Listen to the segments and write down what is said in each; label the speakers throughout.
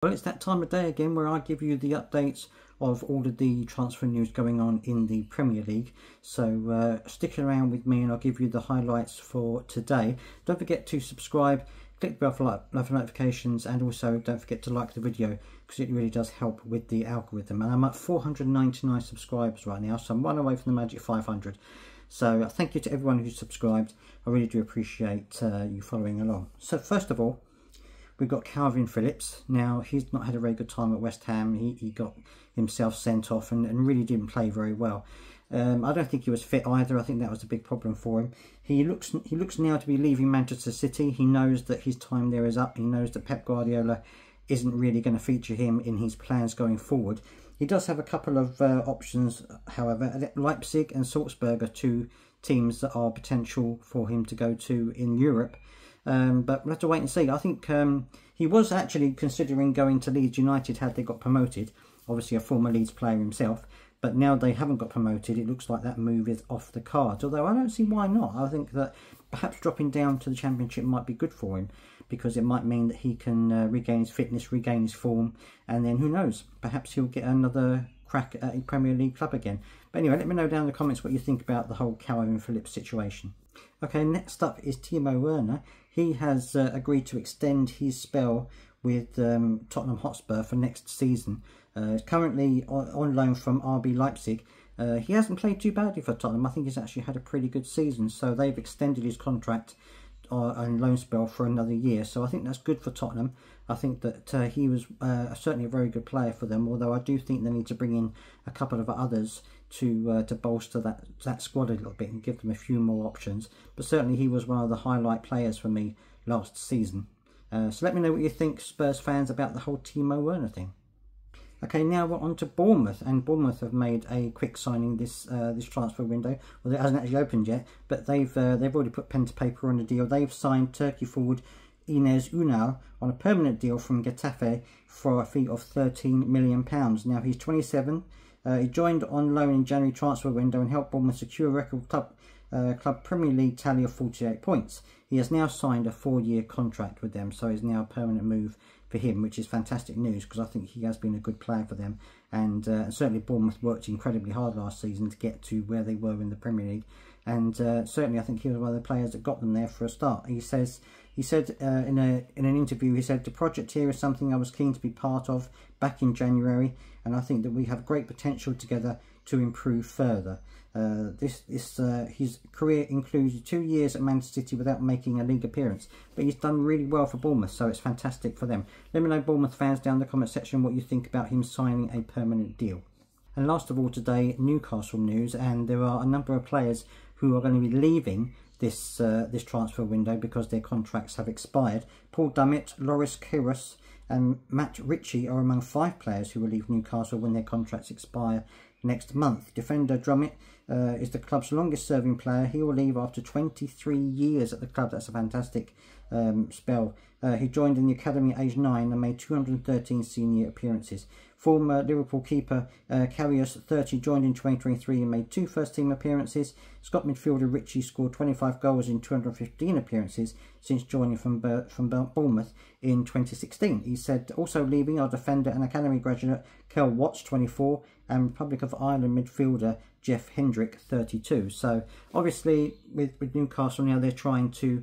Speaker 1: Well, it's that time of day again where I give you the updates of all of the transfer news going on in the Premier League. So stick around with me and I'll give you the highlights for today. Don't forget to subscribe, click the bell for notifications, and also don't forget to like the video because it really does help with the algorithm. And I'm at 499 subscribers right now, so I'm one away from the magic 500. So thank you to everyone who's subscribed. I really do appreciate you following along. So first of all, we've got Kalvin Phillips. Now, he's not had a very good time at West Ham. He got himself sent off and really didn't play very well. I don't think he was fit either. I think that was a big problem for him. He looks now to be leaving Manchester City. He knows that his time there is up. He knows that Pep Guardiola isn't really going to feature him in his plans going forward. He does have a couple of options, however. Leipzig and Salzburg are two teams that are potential for him to go to in Europe. But we'll have to wait and see. I think he was actually considering going to Leeds United had they got promoted. Obviously a former Leeds player himself. But now they haven't got promoted, it looks like that move is off the cards. Although I don't see why not. I think that perhaps dropping down to the Championship might be good for him, because it might mean that he can regain his fitness, regain his form, and then who knows, perhaps he'll get another crack at a Premier League club again. But anyway, let me know down in the comments what you think about the whole Kalvin Phillips situation. Okay, next up is Timo Werner. He has agreed to extend his spell with Tottenham Hotspur for next season. Currently on loan from RB Leipzig. He hasn't played too badly for Tottenham. I think he's actually had a pretty good season. So they've extended his contract and loan spell for another year. So I think that's good for Tottenham. I think that he was certainly a very good player for them. Although I do think they need to bring in a couple of others to bolster that squad a little bit and give them a few more options. But certainly he was one of the highlight players for me last season. So let me know what you think, Spurs fans, about the whole Timo Werner thing. Okay, now we're on to Bournemouth, and Bournemouth have made a quick signing this transfer window. Well, it hasn't actually opened yet, but they've already put pen to paper on the deal. They've signed Turkey forward Enes Ünal on a permanent deal from Getafe for a fee of £13 million. Now he's 27. He joined on loan in January transfer window and helped Bournemouth secure a record club Premier League tally of 48 points. He has now signed a 4-year contract with them, so it's now a permanent move for him, which is fantastic news because I think he has been a good player for them. And certainly Bournemouth worked incredibly hard last season to get to where they were in the Premier League. And certainly I think he was one of the players that got them there for a start. He said in an interview, he said, "The project here is something I was keen to be part of back in January, and I think that we have great potential together to improve further." His career includes 2 years at Manchester City without making a league appearance, but he's done really well for Bournemouth, so it's fantastic for them. Let me know, Bournemouth fans, down in the comment section what you think about him signing a permanent deal. And last of all today, Newcastle news, and there are a number of players who are going to be leaving this transfer window because their contracts have expired. Paul Dummett, Loris Karius and Matt Ritchie are among 5 players who will leave Newcastle when their contracts expire next month. Defender Drummett is the club's longest serving player. He will leave after 23 years at the club. That's a fantastic spell. He joined in the academy at age 9 and made 213 senior appearances. Former Liverpool keeper Karius, 30, joined in 2023 and made 2 first-team appearances. Scott midfielder Ritchie scored 25 goals in 215 appearances since joining from Bournemouth in 2016. He said also leaving are defender and academy graduate Kel Watts, 24, and Republic of Ireland midfielder Jeff Hendrick, 32. So obviously with Newcastle now, they're trying to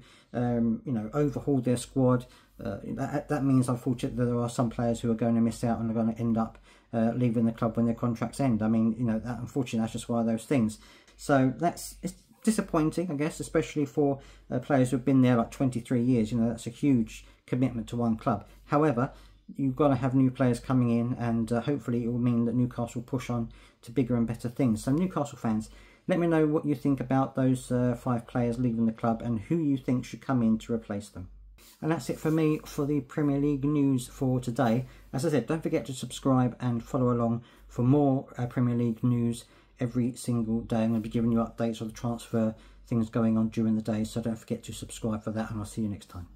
Speaker 1: overhaul their squad. That means, unfortunately, that there are some players who are going to miss out and are going to end up leaving the club when their contracts end. I mean, unfortunately, that's just one of those things. So it's disappointing, I guess, especially for players who've been there like 23 years. That's a huge commitment to one club. However, you've got to have new players coming in, and hopefully it will mean that Newcastle push on to bigger and better things. So Newcastle fans, let me know what you think about those 5 players leaving the club and who you think should come in to replace them. And that's it for me for the Premier League news for today. As I said, don't forget to subscribe and follow along for more Premier League news every single day. I'm going to be giving you updates of the transfer things going on during the day, so don't forget to subscribe for that, and I'll see you next time.